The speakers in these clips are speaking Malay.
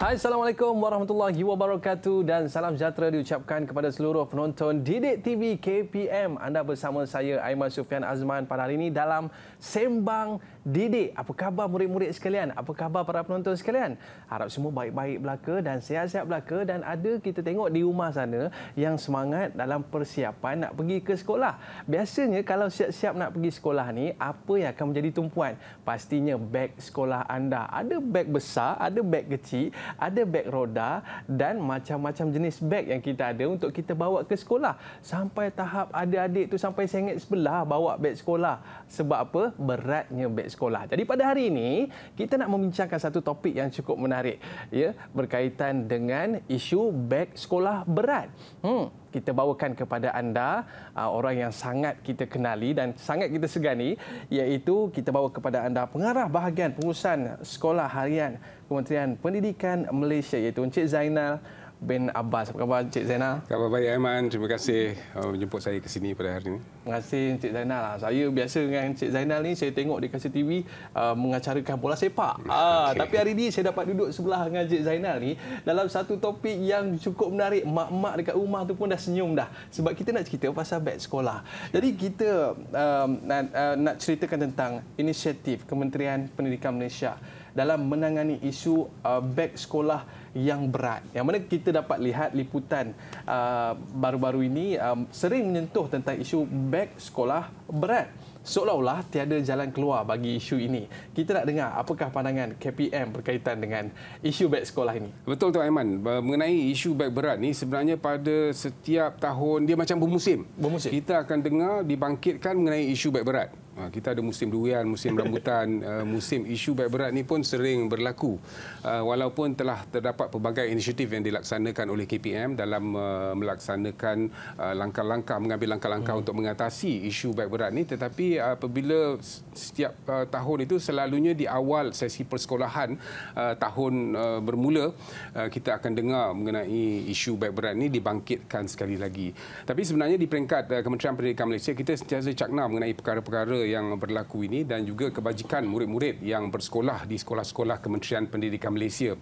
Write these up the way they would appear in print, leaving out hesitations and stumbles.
Hai, Assalamualaikum warahmatullahi wabarakatuh dan salam sejahtera diucapkan kepada seluruh penonton Didik TV KPM. Anda bersama saya Aiman Sufian Azman pada hari ini dalam Sembang Didik. Apa khabar murid-murid sekalian? Apa khabar para penonton sekalian? Harap semua baik-baik belaka dan sihat-sihat belaka, dan ada kita tengok di rumah sana yang semangat dalam persiapan nak pergi ke sekolah. Biasanya kalau siap-siap nak pergi sekolah ni, apa yang akan menjadi tumpuan? Pastinya beg sekolah anda. Ada beg besar, ada beg kecil, ada beg roda dan macam-macam jenis beg yang kita ada untuk kita bawa ke sekolah. Sampai tahap adik-adik tu sampai sengit sebelah bawa beg sekolah. Sebab apa? Beratnya beg sekolah. Jadi pada hari ini kita nak membincangkan satu topik yang cukup menarik, ya, berkaitan dengan isu beg sekolah berat. Kita bawakan kepada anda orang yang sangat kita kenali dan sangat kita segani, iaitu kita bawa kepada anda pengarah bahagian pengurusan sekolah harian Kementerian Pendidikan Malaysia, iaitu Encik Zainal bin Abbas. Apa khabar Encik Zainal? Khabar baik Aiman, terima kasih menjemput saya ke sini pada hari ini. Terima kasih Encik Zainal. Saya biasa dengan Encik Zainal ni saya tengok di Kasih TV mengacarakan bola sepak. Okay. Tapi hari ini saya dapat duduk sebelah dengan Encik Zainal ni dalam satu topik yang cukup menarik. Mak-mak dekat rumah tu pun dah senyum dah. Sebab kita nak cerita pasal beg sekolah. Jadi kita nak ceritakan tentang inisiatif Kementerian Pendidikan Malaysia dalam menangani isu beg sekolah yang berat. Yang mana kita dapat lihat liputan baru-baru ini sering menyentuh tentang isu beg sekolah berat. Seolah-olah tiada jalan keluar bagi isu ini. Kita nak dengar apakah pandangan KPM berkaitan dengan isu beg sekolah ini. Betul tu Aiman. Mengenai isu beg berat ni sebenarnya pada setiap tahun dia macam bermusim. Kita akan dengar dibangkitkan mengenai isu beg berat. Kita ada musim durian, musim rambutan, musim isu beg berat ni pun sering berlaku. Walaupun telah terdapat pelbagai inisiatif yang dilaksanakan oleh KPM dalam melaksanakan langkah-langkah, mengambil langkah-langkah untuk mengatasi isu beg berat ni, tetapi apabila setiap tahun itu selalunya di awal sesi persekolahan tahun bermula, kita akan dengar mengenai isu beg berat ni dibangkitkan sekali lagi. Tapi sebenarnya di peringkat Kementerian Pendidikan Malaysia, kita sentiasa cakna mengenai perkara-perkara yang berlaku ini dan juga kebajikan murid-murid yang bersekolah di sekolah-sekolah Kementerian Pendidikan Malaysia.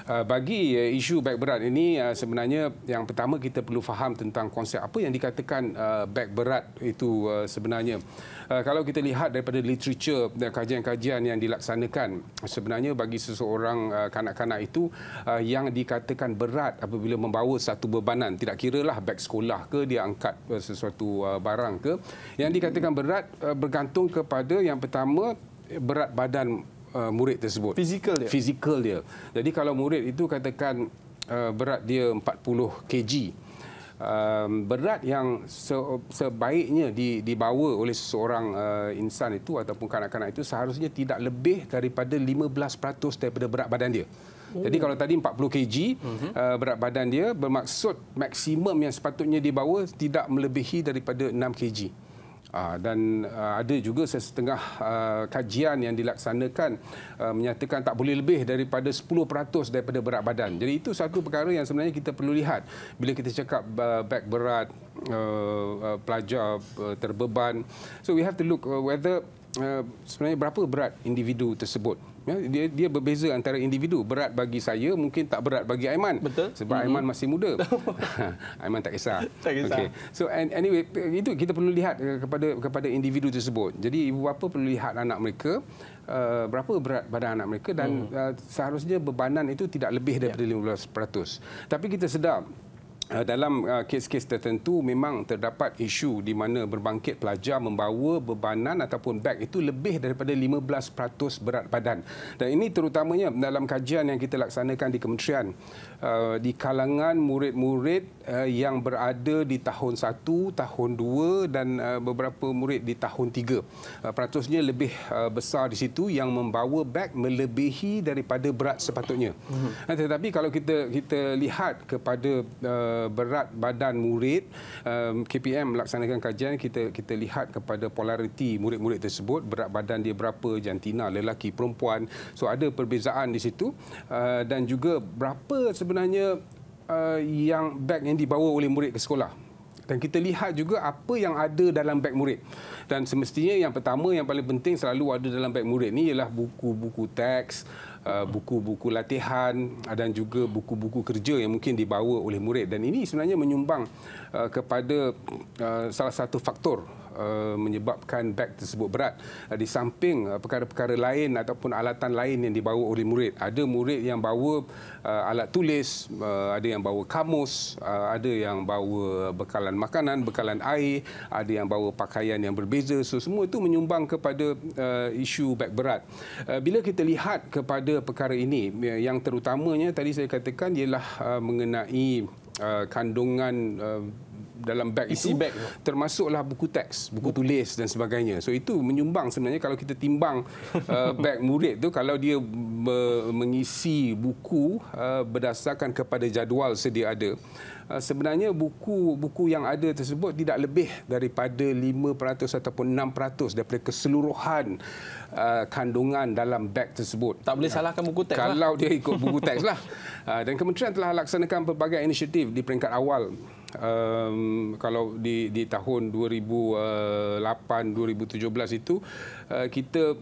Bagi isu beg berat ini, sebenarnya yang pertama kita perlu faham tentang konsep apa yang dikatakan beg berat itu sebenarnya. Kalau kita lihat daripada literature dan kajian-kajian yang dilaksanakan, sebenarnya bagi seseorang kanak-kanak itu yang dikatakan berat apabila membawa satu bebanan, tidak kiralah beg sekolah ke, dia angkat sesuatu barang ke, yang dikatakan berat bergantung kepada yang pertama berat badan murid tersebut. Fizikal dia. Jadi kalau murid itu katakan berat dia 40 kg, berat yang sebaiknya dibawa oleh seseorang insan itu ataupun kanak-kanak itu seharusnya tidak lebih daripada 15% daripada berat badan dia. Jadi kalau tadi 40 kg berat badan dia, bermaksud maksimum yang sepatutnya dibawa tidak melebihi daripada 6 kg. Dan ada juga setengah kajian yang dilaksanakan menyatakan tak boleh lebih daripada 10% daripada berat badan. Jadi itu satu perkara yang sebenarnya kita perlu lihat bila kita cakap beg berat, pelajar terbeban. So we have to look whether sebenarnya berapa berat individu tersebut. Dia berbeza antara individu. Berat bagi saya mungkin tak berat bagi Aiman. Betul. Sebab Aiman masih muda. Aiman tak kisah. Okay. So anyway, itu kita perlu lihat kepada individu tersebut. Jadi ibu bapa perlu lihat anak mereka, berapa berat badan anak mereka, dan seharusnya bebanan itu tidak lebih daripada 15%. Tapi kita sedar dalam kes-kes tertentu memang terdapat isu di mana berbangkit pelajar membawa bebanan ataupun beg itu lebih daripada 15% berat badan. Dan ini terutamanya dalam kajian yang kita laksanakan di kementerian, di kalangan murid-murid yang berada di tahun 1, tahun 2 dan beberapa murid di tahun 3. Peratusnya lebih besar di situ yang membawa beg melebihi daripada berat sepatutnya. Tetapi kalau kita lihat kepada berat badan murid, KPM melaksanakan kajian, kita lihat kepada polariti murid-murid tersebut, berat badan dia berapa, jantina, lelaki, perempuan. So ada perbezaan di situ, dan juga berapa sebenarnya yang beg yang dibawa oleh murid ke sekolah. Dan kita lihat juga apa yang ada dalam beg murid. Dan semestinya yang pertama, yang paling penting selalu ada dalam beg murid ni ialah buku-buku teks, buku-buku latihan dan juga buku-buku kerja yang mungkin dibawa oleh murid, dan ini sebenarnya menyumbang kepada salah satu faktor menyebabkan beg tersebut berat. Di samping perkara-perkara lain ataupun alatan lain yang dibawa oleh murid, ada murid yang bawa alat tulis, ada yang bawa kamus, ada yang bawa bekalan makanan, bekalan air, ada yang bawa pakaian yang berbeza. So semua itu menyumbang kepada isu beg berat. Bila kita lihat kepada perkara ini, yang terutamanya tadi saya katakan ialah mengenai kandungan dalam beg itu, termasuklah buku teks, buku tulis dan sebagainya. So itu menyumbang sebenarnya kalau kita timbang beg murid tu, kalau dia mengisi buku berdasarkan kepada jadual sedia ada, sebenarnya buku yang ada tersebut tidak lebih daripada 5% ataupun 6% daripada keseluruhan kandungan dalam beg tersebut. Tak boleh salahkan buku teks kalau dia ikut buku teks lah. Dan kementerian telah laksanakan pelbagai inisiatif di peringkat awal. Kalau di tahun 2008-2017 itu, kita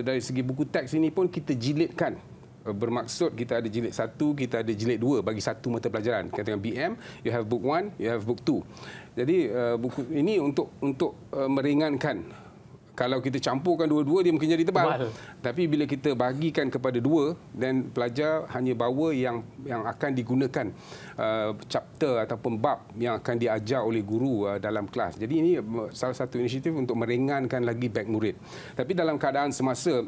dari segi buku teks ini pun kita jilidkan. Bermaksud kita ada jilid 1, kita ada jilid 2 bagi satu mata pelajaran. Katakan BM, you have book 1, you have book 2. Jadi buku ini untuk meringankan. Kalau kita campurkan dua-dua, dia mungkin jadi tebal. Tapi bila kita bagikan kepada dua, dan pelajar hanya bawa yang akan digunakan, chapter ataupun bab yang akan diajar oleh guru dalam kelas. Jadi ini salah satu inisiatif untuk meringankan lagi beg murid. Tapi dalam keadaan semasa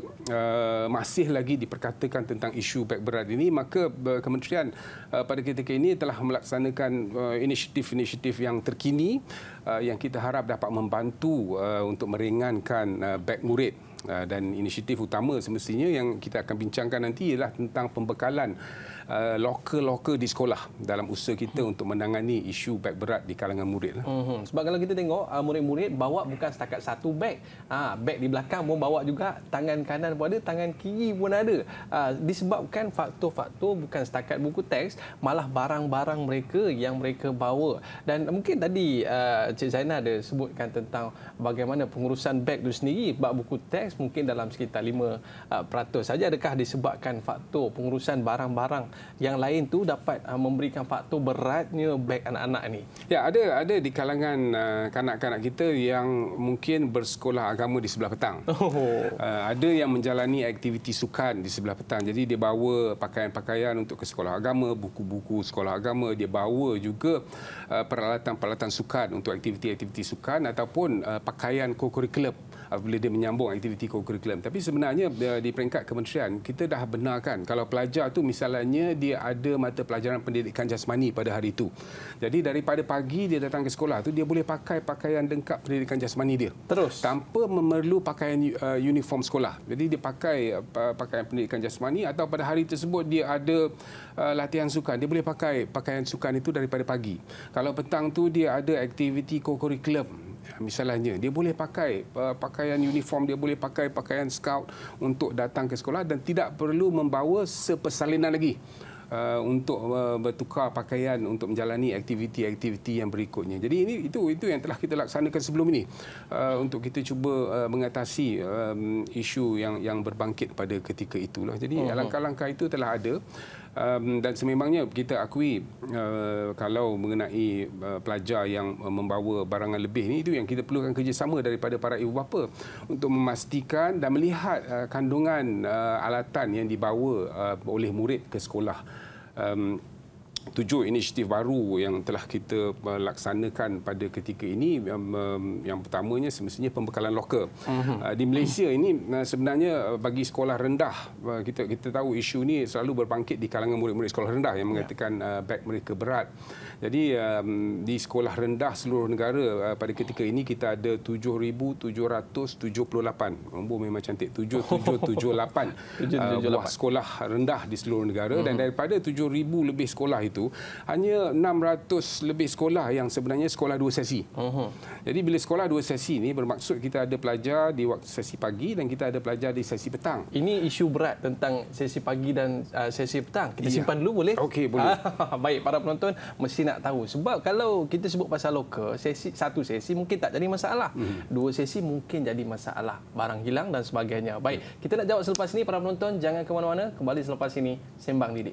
masih lagi diperkatakan tentang isu beg berat ini, maka kementerian pada ketika ini telah melaksanakan inisiatif-inisiatif yang terkini yang kita harap dapat membantu untuk meringankan beg murid. Dan inisiatif utama semestinya yang kita akan bincangkan nanti ialah tentang pembekalan loker-loker di sekolah dalam usaha kita untuk menangani isu beg berat di kalangan murid. Sebab kalau kita tengok murid-murid bawa bukan setakat satu beg. Beg di belakang pun bawa juga, tangan kanan pun ada, tangan kiri pun ada. Disebabkan faktor-faktor bukan setakat buku teks, malah barang-barang mereka yang mereka bawa. Dan mungkin tadi Cik Zainal ada sebutkan tentang bagaimana pengurusan beg itu sendiri. Bab buku teks mungkin dalam sekitar 5% saja. Adakah disebabkan faktor pengurusan barang-barang yang lain tu dapat memberikan faktor beratnya beg anak-anak ni? Ya, ada di kalangan kanak-kanak kita yang mungkin bersekolah agama di sebelah petang. Ada yang menjalani aktiviti sukan di sebelah petang. Jadi dia bawa pakaian-pakaian untuk ke sekolah agama, buku-buku sekolah agama, dia bawa juga peralatan-peralatan sukan untuk aktiviti-aktiviti sukan ataupun pakaian co-curriculum apabila dia menyambung aktiviti co-curriculum. Tapi sebenarnya di peringkat kementerian kita dah benarkan kalau pelajar tu misalnya dia ada mata pelajaran pendidikan jasmani pada hari itu. Jadi daripada pagi dia datang ke sekolah tu, dia boleh pakai pakaian lengkap pendidikan jasmani dia. Terus tanpa memerlu pakaian uniform sekolah. Jadi dia pakai pakaian pendidikan jasmani, atau pada hari tersebut dia ada latihan sukan, dia boleh pakai pakaian sukan itu daripada pagi. Kalau petang tu dia ada aktiviti co-curriculum misalnya, dia boleh pakai pakaian uniform, dia boleh pakai pakaian scout untuk datang ke sekolah dan tidak perlu membawa sepersalinan lagi untuk bertukar pakaian untuk menjalani aktiviti-aktiviti yang berikutnya. Jadi itu yang telah kita laksanakan sebelum ini untuk kita cuba mengatasi isu yang berbangkit pada ketika itulah. Jadi langkah-langkah itu telah ada. Dan sememangnya kita akui kalau mengenai pelajar yang membawa barangan lebih ni, itu yang kita perlukan kerjasama daripada para ibu bapa untuk memastikan dan melihat kandungan alatan yang dibawa oleh murid ke sekolah. 7 inisiatif baru yang telah kita laksanakan pada ketika ini. Yang pertamanya semestinya pembekalan loker. Di Malaysia ini sebenarnya bagi sekolah rendah, kita tahu isu ini selalu berbangkit di kalangan murid-murid sekolah rendah yang mengatakan beg mereka berat. Jadi di sekolah rendah seluruh negara pada ketika ini kita ada 7,778. Nombor memang cantik, 7,778 buah sekolah rendah di seluruh negara. Dan daripada 7,000 lebih sekolah itu, hanya 600 lebih sekolah yang sebenarnya sekolah 2 sesi. Jadi bila sekolah 2 sesi ni bermaksud kita ada pelajar di waktu sesi pagi dan kita ada pelajar di sesi petang. Ini isu berat tentang sesi pagi dan sesi petang. Kita simpan dulu boleh? Okey, boleh. Baik, para penonton mesti nak tahu. Sebab kalau kita sebut pasal lokal, satu sesi mungkin tak jadi masalah. 2 sesi mungkin jadi masalah. Barang hilang dan sebagainya. Baik, kita nak jawab selepas ini. Para penonton jangan ke mana-mana. Kembali selepas ini Sembang Didik.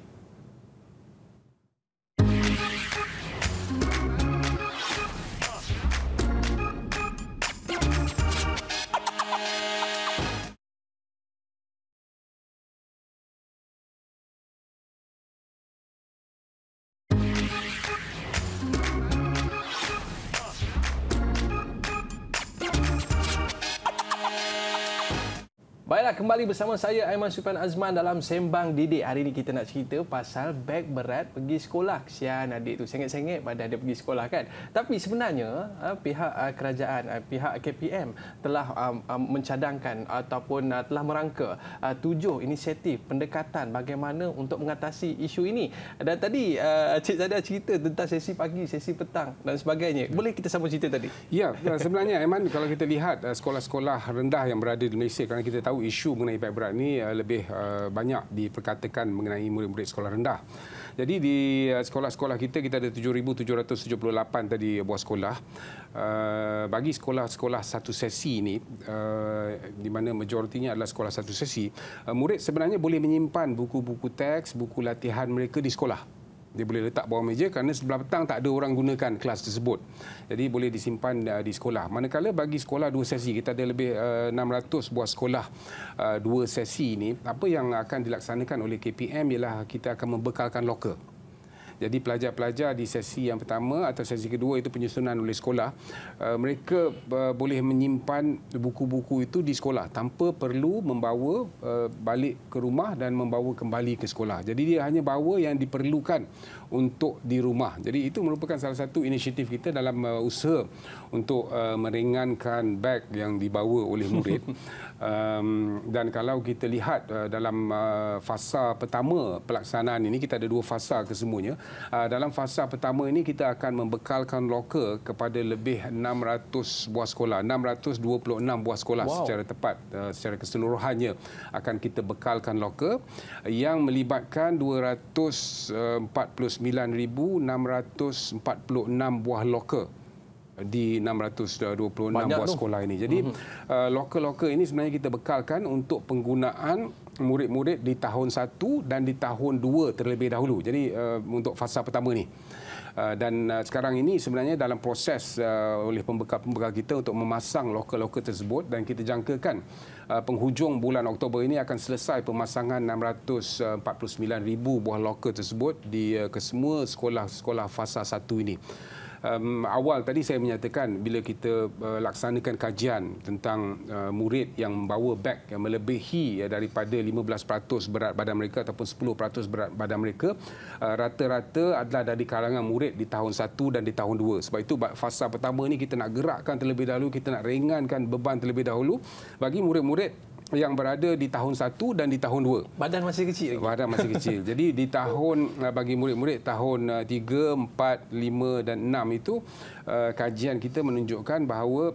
Baiklah, kembali bersama saya Aiman Sufian Azman dalam Sembang Didik. Hari ini kita nak cerita pasal beg berat pergi sekolah. Kesian adik tu, sengit-sengit pada dia pergi sekolah kan. Tapi sebenarnya pihak kerajaan, pihak KPM telah mencadangkan ataupun telah merangka 7 inisiatif pendekatan bagaimana untuk mengatasi isu ini. Dan tadi Cik Zaida cerita tentang sesi pagi, sesi petang dan sebagainya. Boleh kita sambung cerita tadi? Ya, sebenarnya Aiman, kalau kita lihat sekolah-sekolah rendah yang berada di Malaysia, kerana kita tahu isu mengenai beg berat ini lebih banyak diperkatakan mengenai murid-murid sekolah rendah. Jadi di sekolah-sekolah kita ada 7,778 tadi buah sekolah. Bagi sekolah-sekolah satu sesi ini, di mana majoritinya adalah sekolah satu sesi, murid sebenarnya boleh menyimpan buku-buku teks, buku latihan mereka di sekolah. Dia boleh letak bawah meja kerana sebelah petang tak ada orang gunakan kelas tersebut. Jadi boleh disimpan di sekolah. Manakala bagi sekolah 2 sesi, kita ada lebih 600 buah sekolah 2 sesi ini. Apa yang akan dilaksanakan oleh KPM ialah kita akan membekalkan loker. Jadi pelajar-pelajar di sesi yang pertama atau sesi kedua itu penyusunan oleh sekolah, mereka boleh menyimpan buku-buku itu di sekolah tanpa perlu membawa balik ke rumah dan membawa kembali ke sekolah. Jadi dia hanya bawa yang diperlukan untuk di rumah. Jadi itu merupakan salah satu inisiatif kita dalam usaha untuk meringankan beg yang dibawa oleh murid. Dan kalau kita lihat dalam fasa pertama pelaksanaan ini, kita ada 2 fasa kesemuanya. Dalam fasa pertama ini kita akan membekalkan loker kepada lebih 600 buah sekolah, 626 buah sekolah. Wow. Secara tepat, secara keseluruhannya akan kita bekalkan loker yang melibatkan 249,646 buah loker di 626 buah sekolah ini. Jadi loker-loker ini sebenarnya kita bekalkan untuk penggunaan murid-murid di tahun 1 dan di tahun 2 terlebih dahulu. Jadi untuk fasa pertama ni. Dan sekarang ini sebenarnya dalam proses oleh pembekal-pembekal kita untuk memasang loker-loker tersebut, dan kita jangkakan penghujung bulan Oktober ini akan selesai pemasangan 649,000 buah loker tersebut di kesemua sekolah-sekolah fasa 1 ini. Awal tadi saya menyatakan bila kita laksanakan kajian tentang murid yang membawa beg yang melebihi daripada 15% berat badan mereka ataupun 10% berat badan mereka, rata-rata adalah dari kalangan murid di tahun 1 dan di tahun 2. Sebab itu fasa pertama ni kita nak gerakkan terlebih dahulu, kita nak ringankan beban terlebih dahulu bagi murid-murid yang berada di tahun 1 dan di tahun 2. Badan masih kecil lagi. Badan masih kecil. Jadi di tahun, bagi murid-murid tahun 3, 4, 5 dan 6 itu, kajian kita menunjukkan bahawa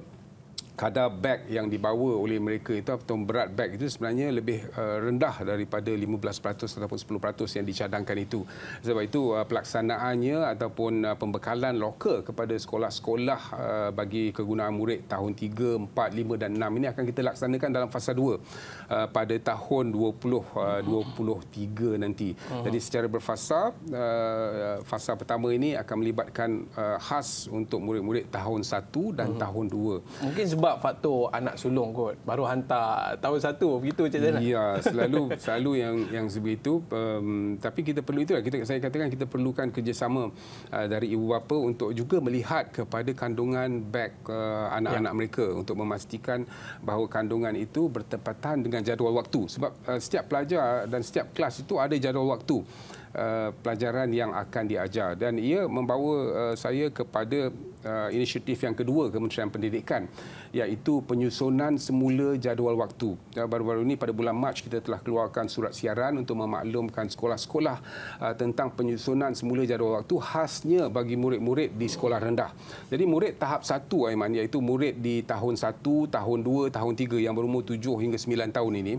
kadar beg yang dibawa oleh mereka itu atau berat beg itu sebenarnya lebih rendah daripada 15% ataupun 10% yang dicadangkan itu. Sebab itu pelaksanaannya ataupun pembekalan loker kepada sekolah-sekolah bagi kegunaan murid tahun 3, 4, 5 dan 6 ini akan kita laksanakan dalam fasa 2 pada tahun 2023 nanti. Jadi secara berfasa, fasa pertama ini akan melibatkan khas untuk murid-murid tahun 1 dan tahun 2. Mungkin sebab faktor anak sulung kot, baru hantar tahun 1 begitu Cik Zainal. Ya, selalu yang sebegitu. Tapi kita perlu itu, saya katakan kita perlukan kerjasama dari ibu bapa untuk juga melihat kepada kandungan beg anak-anak mereka untuk memastikan bahawa kandungan itu bertepatan dengan jadual waktu. Sebab setiap pelajar dan setiap kelas itu ada jadual waktu. pelajaran yang akan diajar. Dan ia membawa saya kepada inisiatif yang kedua Kementerian Pendidikan, iaitu penyusunan semula jadual waktu. Baru-baru ini pada bulan Mac kita telah keluarkan surat siaran untuk memaklumkan sekolah-sekolah tentang penyusunan semula jadual waktu khasnya bagi murid-murid di sekolah rendah. Jadi murid tahap 1 Aiman, iaitu murid di tahun 1, tahun 2, tahun 3 yang berumur 7 hingga 9 tahun ini,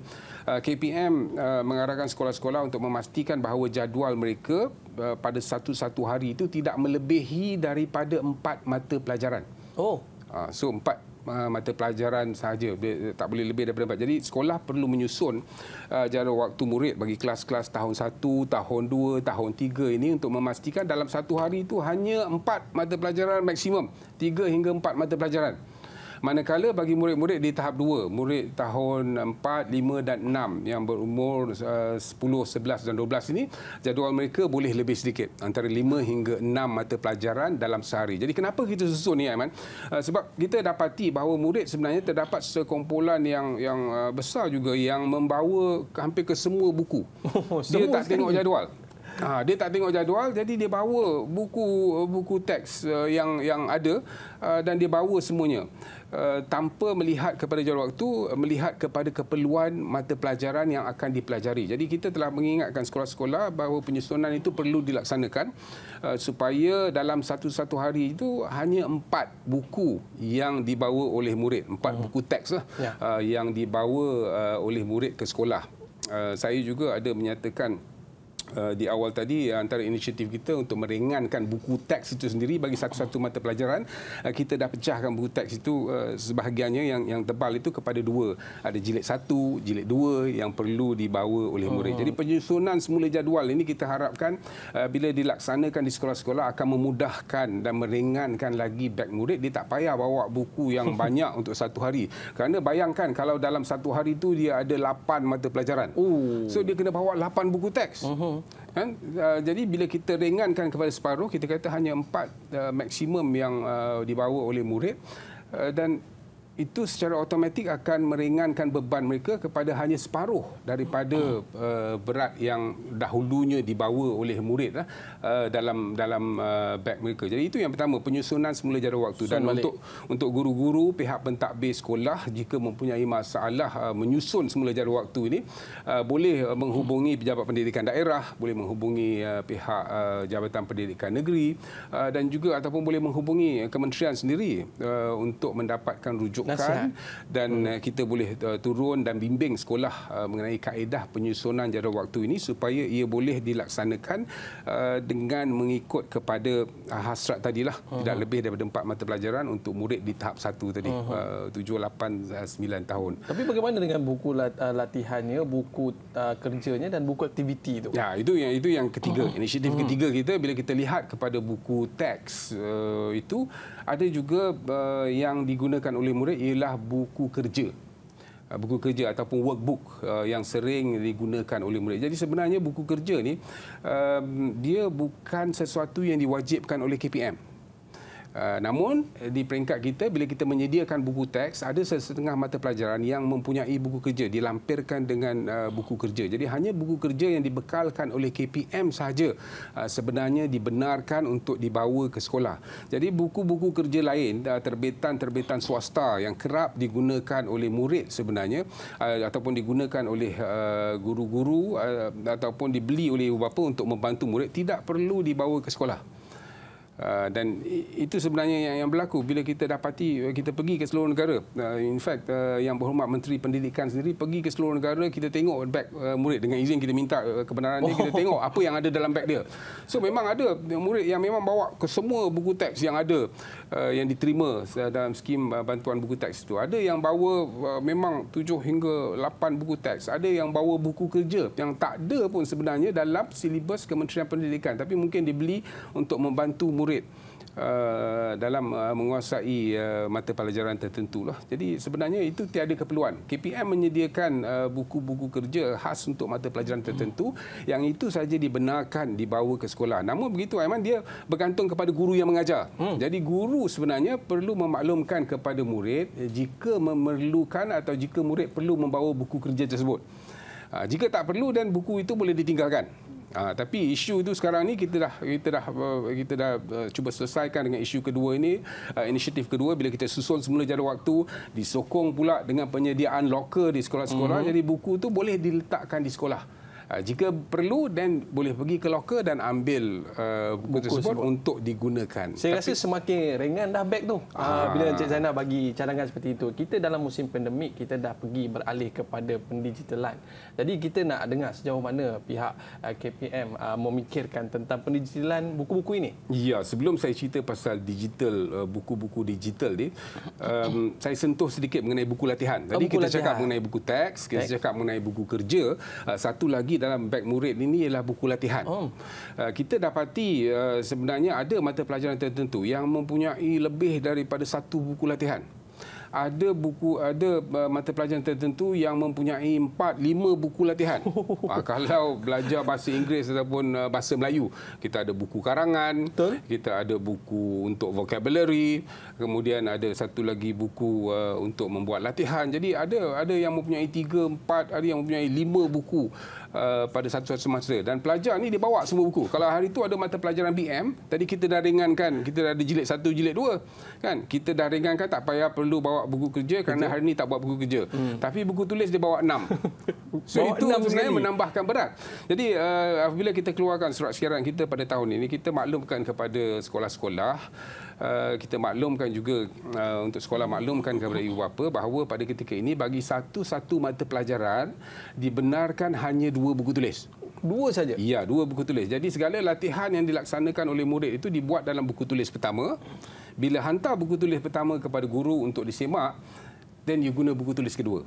KPM mengarahkan sekolah-sekolah untuk memastikan bahawa jadual mereka pada satu-satu hari itu tidak melebihi daripada 4 mata pelajaran. So 4 mata pelajaran sahaja, tak boleh lebih daripada 4. Jadi sekolah perlu menyusun jadual waktu murid bagi kelas-kelas tahun 1, tahun 2, tahun 3 ini untuk memastikan dalam satu hari itu hanya 4 mata pelajaran maksimum, 3 hingga 4 mata pelajaran. Manakala bagi murid-murid di tahap 2, murid tahun 4, 5 dan 6 yang berumur 10, 11 dan 12 ini, jadual mereka boleh lebih sedikit, antara 5 hingga 6 mata pelajaran dalam sehari. Jadi kenapa kita susun ni Aiman? Sebab kita dapati bahawa murid sebenarnya terdapat sekumpulan yang besar juga yang membawa hampir ke semua buku. Dia tak tengok jadual. Dia tak tengok jadual, jadi dia bawa buku teks yang ada dan dia bawa semuanya tanpa melihat kepada jadual waktu, melihat kepada keperluan mata pelajaran yang akan dipelajari. Jadi kita telah mengingatkan sekolah-sekolah bahawa penyusunan itu perlu dilaksanakan supaya dalam satu-satu hari itu hanya 4 buku yang dibawa oleh murid, 4 buku teks lah, yang dibawa oleh murid ke sekolah. Saya juga ada menyatakan di awal tadi, antara inisiatif kita untuk meringankan buku teks itu sendiri bagi satu-satu mata pelajaran. Kita dah pecahkan buku teks itu sebahagiannya yang tebal itu kepada 2. Ada jilid 1, jilid 2 yang perlu dibawa oleh murid. Jadi penyusunan semula jadual ini kita harapkan bila dilaksanakan di sekolah-sekolah akan memudahkan dan meringankan lagi beg murid. Dia tak payah bawa buku yang banyak untuk satu hari. Kerana bayangkan kalau dalam satu hari itu dia ada 8 mata pelajaran. So dia kena bawa 8 buku teks. Kan? Jadi bila kita ringankan kepada separuh, kita kata hanya 4 maksimum yang dibawa oleh murid, dan itu secara automatik akan meringankan beban mereka kepada hanya separuh daripada berat yang dahulunya dibawa oleh murid dalam beg mereka. Jadi itu yang pertama, penyusunan semula jadual waktu. Dan untuk guru-guru, pihak pentadbir sekolah jika mempunyai masalah menyusun semula jadual waktu ini, boleh menghubungi pejabat pendidikan daerah, boleh menghubungi pihak Jabatan Pendidikan Negeri, dan juga ataupun boleh menghubungi kementerian sendiri untuk mendapatkan rujukan. Dan kita boleh turun dan bimbing sekolah mengenai kaedah penyusunan jadual waktu ini supaya ia boleh dilaksanakan dengan mengikut kepada hasrat tadilah, tidak lebih daripada 4 mata pelajaran untuk murid di tahap 1 tadi, 7, 8, 9 tahun. Tapi bagaimana dengan buku latihannya, buku kerjanya dan buku aktiviti itu? Ya, itu yang ketiga. Inisiatif ketiga kita, bila kita lihat kepada buku teks itu, ada juga yang digunakan oleh murid ialah buku kerja. Buku kerja ataupun workbook yang sering digunakan oleh murid. Jadi sebenarnya buku kerja ni dia bukan sesuatu yang diwajibkan oleh KPM. Namun di peringkat kita, bila kita menyediakan buku teks, ada setengah mata pelajaran yang mempunyai buku kerja, dilampirkan dengan buku kerja. Jadi hanya buku kerja yang dibekalkan oleh KPM sahaja sebenarnya dibenarkan untuk dibawa ke sekolah. Jadi buku-buku kerja lain, terbitan-terbitan swasta yang kerap digunakan oleh murid sebenarnya, ataupun digunakan oleh guru-guru ataupun dibeli oleh ibu bapa untuk membantu murid, tidak perlu dibawa ke sekolah. Dan itu sebenarnya yang berlaku bila kita dapati kita pergi ke seluruh negara. In fact, yang berhormat Menteri Pendidikan sendiri pergi ke seluruh negara, kita tengok beg murid dengan izin kita minta kebenaran dia, kita tengok apa yang ada dalam beg dia. So memang ada murid yang memang bawa ke semua buku teks yang ada, yang diterima dalam skim bantuan buku teks itu. Ada yang bawa memang 7 hingga 8 buku teks. Ada yang bawa buku kerja yang tak ada pun sebenarnya dalam silibus Kementerian Pendidikan, tapi mungkin dibeli untuk membantu murid dalam menguasai mata pelajaran tertentu lah. Jadi sebenarnya itu tiada keperluan. KPM menyediakan buku-buku kerja khas untuk mata pelajaran tertentu yang itu saja dibenarkan dibawa ke sekolah. Namun begitu Aiman, dia bergantung kepada guru yang mengajar. Jadi guru sebenarnya perlu memaklumkan kepada murid jika memerlukan atau jika murid perlu membawa buku kerja tersebut. Jika tak perlu, dan buku itu boleh ditinggalkan. Tapi isu itu sekarang ni kita dah cuba selesaikan dengan isu kedua ini, inisiatif kedua bila kita susun semula jadual waktu, disokong pula dengan penyediaan locker di sekolah-sekolah. Jadi buku tu boleh diletakkan di sekolah. Jika perlu, dan boleh pergi ke locker dan ambil buku tersebut untuk digunakan. Saya rasa semakin ringan dah beg tu. Bila Encik Zainal bagi cadangan seperti itu. Kita dalam musim pandemik, kita dah pergi beralih kepada pendigitalan. Jadi kita nak dengar sejauh mana pihak KPM memikirkan tentang pendigitalan buku-buku ini. Ya, sebelum saya cerita pasal digital, buku-buku digital ni, saya sentuh sedikit mengenai buku latihan. Tadi kita cakap mengenai buku teks, kita cakap mengenai buku kerja. Satu lagi dalam beg murid ini ialah buku latihan. Kita dapati sebenarnya ada mata pelajaran tertentu yang mempunyai lebih daripada satu buku latihan. Ada mata pelajaran tertentu yang mempunyai 4-5 buku latihan. Kalau belajar bahasa Inggeris ataupun bahasa Melayu, kita ada buku karangan, kita ada buku untuk vocabulary, kemudian ada satu lagi buku untuk membuat latihan. Jadi ada yang mempunyai 3, 4, ada yang mempunyai 5 buku pada satu semester. Dan pelajar ni dia bawa semua buku. Kalau hari itu ada mata pelajaran BM, tadi kita dah ringankan, kita dah ada jilid 1, jilid 2. Kan? Kita dah ringankan, tak payah perlu bawa buku kerja kerana hari ini tak buat buku kerja. Tapi buku tulis dia bawa 6. So itu sebenarnya menambahkan berat. Jadi apabila kita keluarkan surat siaran kita pada tahun ini, kita maklumkan kepada sekolah-sekolah, kita maklumkan juga untuk sekolah maklumkan kepada ibu bapa bahawa pada ketika ini bagi satu mata pelajaran dibenarkan hanya 2 buku tulis. 2 saja? Ya, 2 buku tulis. Jadi segala latihan yang dilaksanakan oleh murid itu dibuat dalam buku tulis pertama. Bila hantar buku tulis pertama kepada guru untuk disemak, then you guna buku tulis kedua.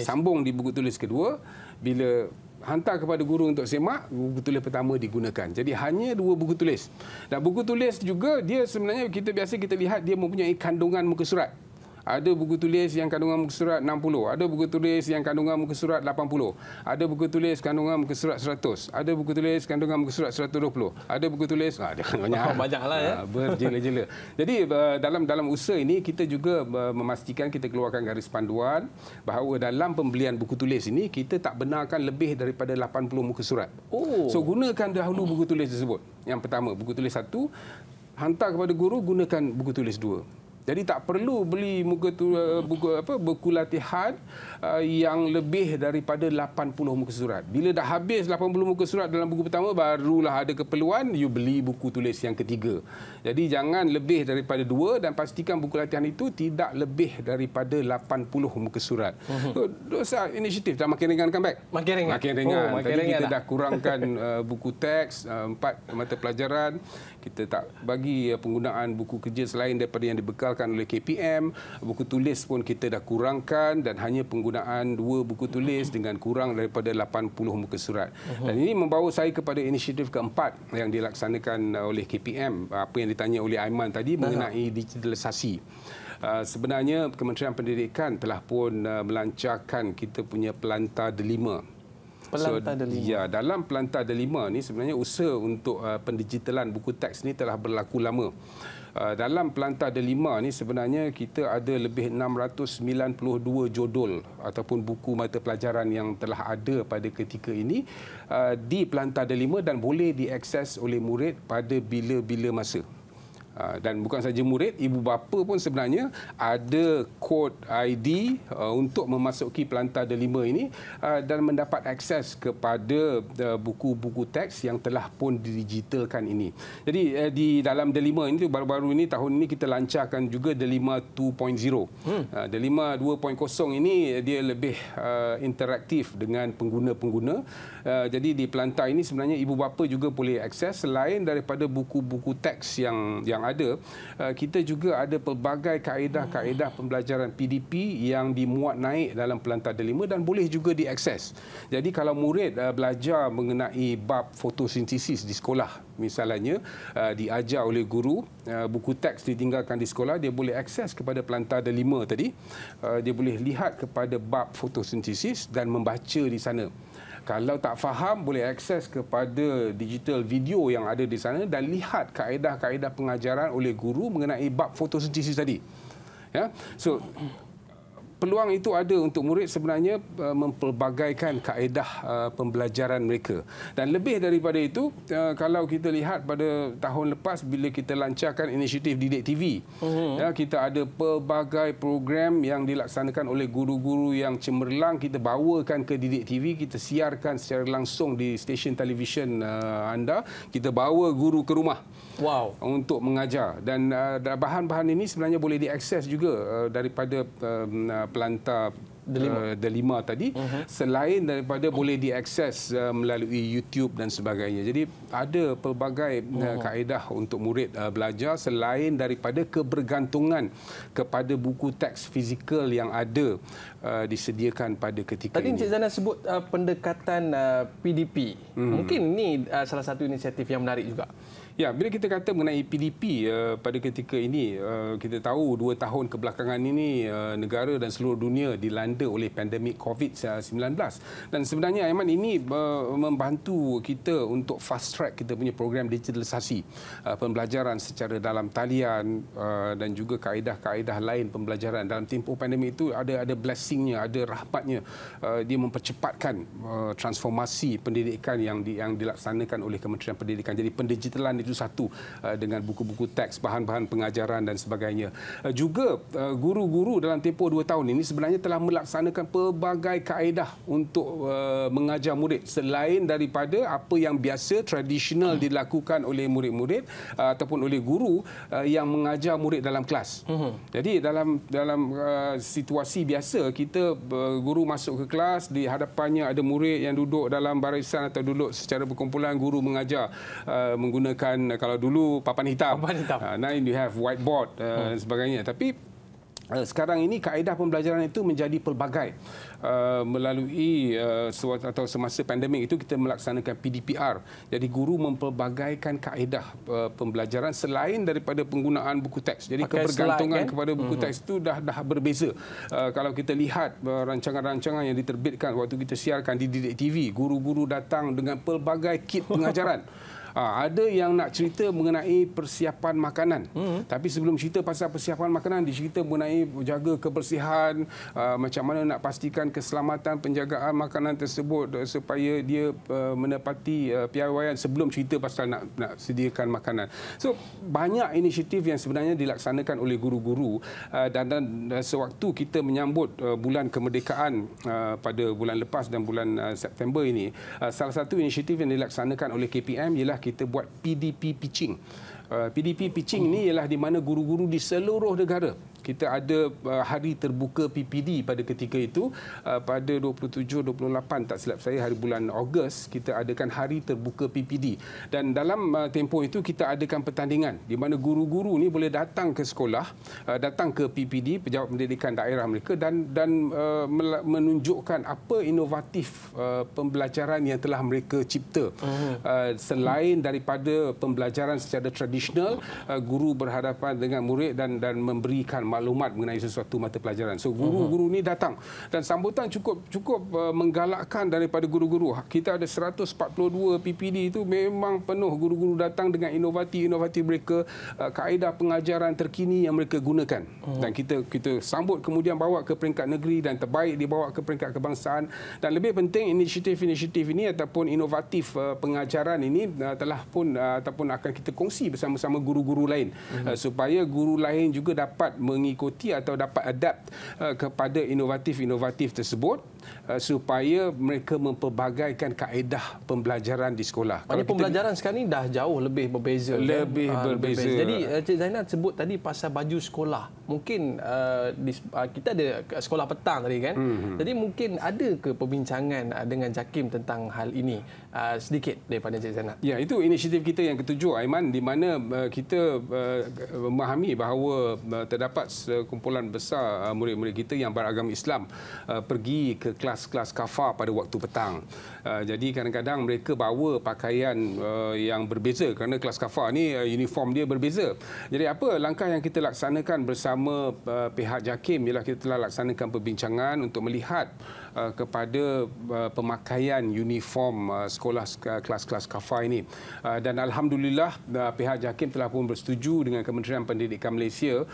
Sambung di buku tulis kedua. Bila hantar kepada guru untuk semak, buku tulis pertama digunakan. Jadi hanya 2 buku tulis. Dan buku tulis juga dia sebenarnya kita lihat dia mempunyai kandungan muka surat. Ada buku tulis yang kandungan muka surat 60. Ada buku tulis yang kandungan muka surat 80. Ada buku tulis kandungan muka surat 100. Ada buku tulis kandungan muka surat 120. Ada buku tulis banyaklah ya. Berjela-jela. Jadi dalam usaha ini kita juga memastikan kita keluarkan garis panduan bahawa dalam pembelian buku tulis ini kita tak benarkan lebih daripada 80 muka surat. So gunakan dahulu buku tulis tersebut. Yang pertama, buku tulis 1, hantar kepada guru, gunakan buku tulis 2. Jadi tak perlu beli buku latihan yang lebih daripada 80 muka surat. Bila dah habis 80 muka surat dalam buku pertama, barulah ada keperluan you beli buku tulis yang ketiga. Jadi jangan lebih daripada 2 dan pastikan buku latihan itu tidak lebih daripada 80 muka surat. Dosa inisiatif dah makin ringan kan, Bek? Makin ringan. Tadi kita dah kurangkan buku teks, 4 mata pelajaran. Kita tak bagi penggunaan buku kerja selain daripada yang dibekalkan oleh KPM. Buku tulis pun kita dah kurangkan dan hanya penggunaan 2 buku tulis dengan kurang daripada 80 muka surat. Dan ini membawa saya kepada inisiatif keempat yang dilaksanakan oleh KPM. Apa yang ditanya oleh Aiman tadi mengenai digitalisasi. Sebenarnya Kementerian Pendidikan telah pun melancarkan kita punya Pelantar Delima. Ya, dalam Pelantar Delima ni sebenarnya usaha untuk pendigitalan buku teks ni telah berlaku lama. Dalam Pelantar Delima ni sebenarnya kita ada lebih 692 judul ataupun buku mata pelajaran yang telah ada pada ketika ini di Pelantar Delima dan boleh diakses oleh murid pada bila-bila masa. Dan bukan saja murid, ibu bapa pun sebenarnya ada kod ID untuk memasuki Pelantar Delima ini dan mendapat akses kepada buku-buku teks yang telah pun didigitalkan ini. Jadi di dalam Delima ini baru-baru ini tahun ini kita lancarkan juga Delima 2.0. Delima 2.0 ini dia lebih interaktif dengan pengguna-pengguna. Jadi di Pelantar ini sebenarnya ibu bapa juga boleh akses selain daripada buku-buku teks yang ada, kita juga ada pelbagai kaedah-kaedah pembelajaran PDP yang dimuat naik dalam Pelantar Delima dan boleh juga diakses. Jadi kalau murid belajar mengenai bab fotosintesis di sekolah, misalnya diajar oleh guru, buku teks ditinggalkan di sekolah, dia boleh akses kepada Pelantar Delima tadi. Dia boleh lihat kepada bab fotosintesis dan membaca di sana. Kalau tak faham, boleh akses kepada digital video yang ada di sana dan lihat kaedah-kaedah pengajaran oleh guru mengenai bab fotosintesis tadi. Ya? So, peluang itu ada untuk murid sebenarnya mempelbagaikan kaedah pembelajaran mereka. Dan lebih daripada itu, kalau kita lihat pada tahun lepas bila kita lancarkan inisiatif Didik TV, kita ada pelbagai program yang dilaksanakan oleh guru-guru yang cemerlang, kita bawakan ke Didik TV, kita siarkan secara langsung di stesen televisyen anda, kita bawa guru ke rumah. Wow. Untuk mengajar, dan bahan-bahan ini sebenarnya boleh diakses juga daripada pelantar Delima tadi, selain daripada boleh diakses melalui YouTube dan sebagainya. Jadi ada pelbagai kaedah untuk murid belajar selain daripada kebergantungan kepada buku teks fizikal yang ada disediakan pada ketika tadi ini. Encik Zainal sebut pendekatan PDP. Mungkin ini salah satu inisiatif yang menarik juga. Ya, bila kita kata mengenai PDP pada ketika ini, kita tahu 2 tahun kebelakangan ini negara dan seluruh dunia dilanda oleh pandemik COVID-19. Dan sebenarnya Aiman, ini membantu kita untuk fast track kita punya program digitalisasi pembelajaran secara dalam talian dan juga kaedah-kaedah lain pembelajaran. Dalam tempoh pandemik itu ada blessingnya, ada rahmatnya. Dia mempercepatkan transformasi pendidikan yang dilaksanakan oleh Kementerian Pendidikan. Jadi pendigitalan itu satu, dengan buku-buku teks, bahan-bahan pengajaran dan sebagainya. Juga guru-guru dalam tempoh 2 tahun ini sebenarnya telah melaksanakan pelbagai kaedah untuk mengajar murid selain daripada apa yang biasa tradisional dilakukan oleh murid-murid ataupun oleh guru yang mengajar murid dalam kelas. Jadi dalam situasi biasa, kita guru masuk ke kelas, di hadapannya ada murid yang duduk dalam barisan atau duduk secara berkumpulan, guru mengajar menggunakan, kalau dulu papan hitam. Now you have whiteboard dan sebagainya. Tapi sekarang ini kaedah pembelajaran itu menjadi pelbagai. Melalui atau semasa pandemik itu kita melaksanakan PDPR. Jadi guru mempelbagaikan kaedah pembelajaran selain daripada penggunaan buku teks. Jadi kebergantungan kepada buku teks itu dah berbeza. Kalau kita lihat rancangan-rancangan yang diterbitkan waktu kita siarkan di Didik TV, guru-guru datang dengan pelbagai kit pengajaran. Ada yang nak cerita mengenai persiapan makanan. Tapi sebelum cerita pasal persiapan makanan, dicerita mengenai jaga kebersihan, macam mana nak pastikan keselamatan penjagaan makanan tersebut supaya dia menepati piawaian sebelum cerita pasal nak sediakan makanan. So, banyak inisiatif yang sebenarnya dilaksanakan oleh guru-guru, dan sewaktu kita menyambut bulan kemerdekaan pada bulan lepas dan bulan September ini, salah satu inisiatif yang dilaksanakan oleh KPM ialah kita buat PDP Pitching. PDP Pitching ini ialah di mana guru-guru di seluruh negara. Kita ada hari terbuka PPD pada ketika itu, pada 27-28 tak silap saya, hari bulan Ogos kita adakan hari terbuka PPD. Dan dalam tempoh itu kita adakan pertandingan di mana guru-guru ni boleh datang ke sekolah, datang ke PPD, pejabat pendidikan daerah mereka, dan menunjukkan apa inovatif pembelajaran yang telah mereka cipta. Selain daripada pembelajaran secara tradisional, guru berhadapan dengan murid dan memberikan maklumat mengenai sesuatu mata pelajaran. So guru-guru ni datang, dan sambutan cukup menggalakkan daripada guru-guru. Kita ada 142 PPD itu memang penuh guru-guru datang dengan inovatif mereka, kaedah pengajaran terkini yang mereka gunakan. Dan kita sambut, kemudian bawa ke peringkat negeri, dan terbaik dibawa ke peringkat kebangsaan. Dan lebih penting, inisiatif-inisiatif ini ataupun inovatif pengajaran ini telah pun ataupun akan kita kongsi bersama-sama guru-guru lain, supaya guru lain juga dapat mengikuti atau dapat adapt kepada inovatif-inovatif tersebut, supaya mereka mempelbagaikan kaedah pembelajaran di sekolah. Kalau pembelajaran sekarang ni dah jauh lebih berbeza. Berbeza. Jadi Cik Zainal sebut tadi pasal baju sekolah. Mungkin kita ada sekolah petang tadi kan. Jadi mungkin ada ke perbincangan dengan JAKIM tentang hal ini? Sedikit daripada Cik Zainal. Ya, itu inisiatif kita yang ketujuh, Aiman, di mana kita memahami bahawa terdapat sekumpulan besar murid-murid kita yang beragama Islam pergi ke ke kelas-kelas kafar pada waktu petang. Jadi kadang-kadang mereka bawa pakaian yang berbeza kerana kelas kafar ni uniform dia berbeza. Jadi apa langkah yang kita laksanakan bersama pihak JAKIM ialah kita telah laksanakan perbincangan untuk melihat kepada pemakaian uniform sekolah kelas-kelas kafar ini. Dan alhamdulillah pihak JAKIM telah pun bersetuju dengan Kementerian Pendidikan Malaysia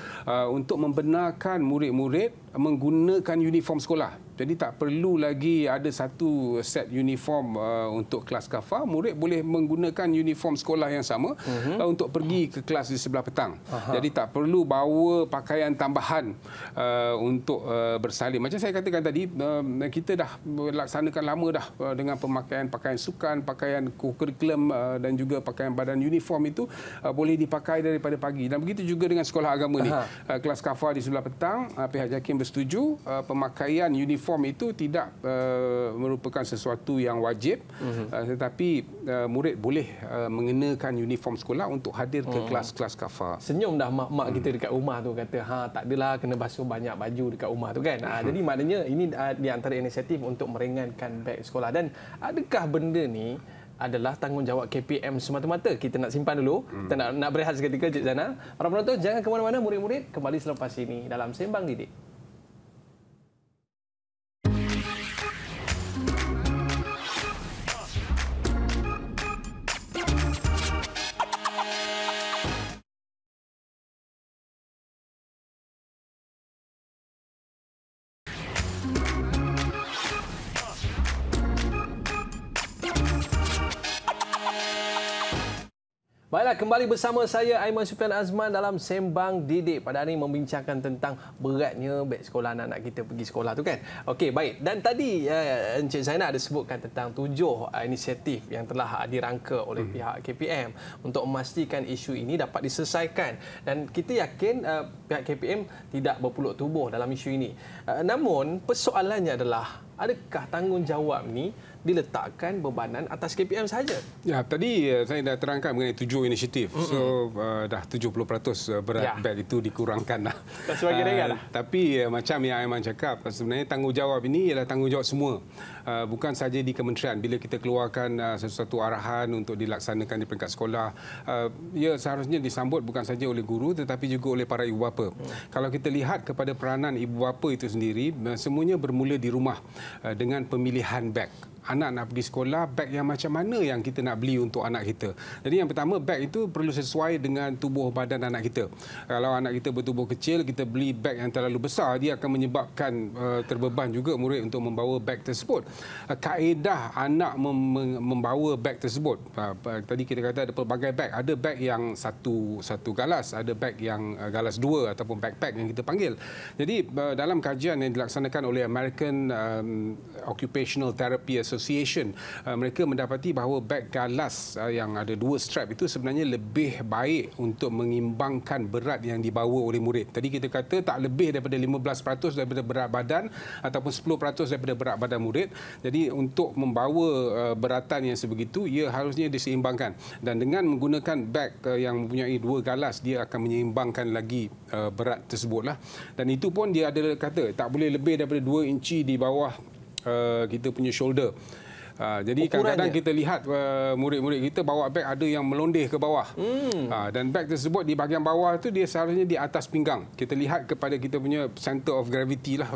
untuk membenarkan murid-murid menggunakan uniform sekolah. Jadi tak perlu lagi ada satu set uniform untuk kelas kafar. Murid boleh menggunakan uniform sekolah yang sama untuk pergi ke kelas di sebelah petang. Jadi tak perlu bawa pakaian tambahan untuk bersalin. Macam saya katakan tadi, kita dah laksanakan lama dah dengan pemakaian pakaian sukan, pakaian kurikulum dan juga pakaian badan uniform itu boleh dipakai daripada pagi. Dan begitu juga dengan sekolah agama ni. Kelas kafar di sebelah petang, pihak JAKIM bersetuju pemakaian uniform itu tidak merupakan sesuatu yang wajib, tetapi murid boleh mengenakan uniform sekolah untuk hadir ke kelas-kelas kafar. Senyum dah mak-mak kita dekat rumah tu kata, tak adalah kena basuh banyak baju dekat rumah tu kan. Jadi maknanya ini di antara inisiatif untuk meringankan beg sekolah. Dan adakah benda ni adalah tanggungjawab KPM semata-mata? Kita nak simpan dulu. Kita nak berehat seketika, Cik Zana. Para penonton, jangan ke mana-mana. Murid-murid kembali selepas ini dalam Sembang Didik. Baiklah, kembali bersama saya Aiman Sufian Azman dalam Sembang Didik. Pada hari ini membincangkan tentang beratnya beg sekolah anak-anak kita pergi sekolah tu kan. Okey, baik. Dan tadi Encik Zainal ada sebutkan tentang 7 inisiatif yang telah dirangka oleh pihak KPM untuk memastikan isu ini dapat diselesaikan. Dan kita yakin pihak KPM tidak berpeluk tubuh dalam isu ini. Namun persoalannya adalah, adakah tanggungjawab ni diletakkan bebanan atas KPM sahaja? Ya, tadi saya dah terangkan mengenai 7 inisiatif. So dah 70% berat beg itu dikurangkan dah. Tak sebagai ringan dah. Tapi macam yang Aiman cakap, sebenarnya tanggungjawab ini ialah tanggungjawab semua. Bukan saja di kementerian. Bila kita keluarkan sesuatu arahan untuk dilaksanakan di peringkat sekolah, ia seharusnya disambut bukan saja oleh guru tetapi juga oleh para ibu bapa. Kalau kita lihat kepada peranan ibu bapa itu sendiri, semuanya bermula di rumah dengan pemilihan beg. Anak nak pergi sekolah, beg yang macam mana yang kita nak beli untuk anak kita. Jadi yang pertama, beg itu perlu sesuai dengan tubuh badan anak kita. Kalau anak kita bertubuh kecil, kita beli beg yang terlalu besar, dia akan menyebabkan terbeban juga murid untuk membawa beg tersebut. Kaedah anak membawa beg tersebut, tadi kita kata ada pelbagai beg. Ada beg yang satu galas, ada beg yang galas 2 ataupun backpack yang kita panggil. Jadi dalam kajian yang dilaksanakan oleh American Occupational Therapy Association, mereka mendapati bahawa beg galas yang ada 2 strap itu sebenarnya lebih baik untuk mengimbangkan berat yang dibawa oleh murid. Tadi kita kata tak lebih daripada 15% daripada berat badan ataupun 10% daripada berat badan murid. Jadi untuk membawa beratan yang sebegitu, ia harusnya diseimbangkan. Dan dengan menggunakan beg yang mempunyai 2 galas, dia akan menyeimbangkan lagi berat tersebutlah. Dan itu pun dia ada kata tak boleh lebih daripada 2 inci di bawah kita punya shoulder. Jadi kadang-kadang kita lihat murid-murid kita bawa beg ada yang melondeh ke bawah. Dan beg tersebut di bahagian bawah tu dia seharusnya di atas pinggang. Kita lihat kepada kita punya center of gravity lah,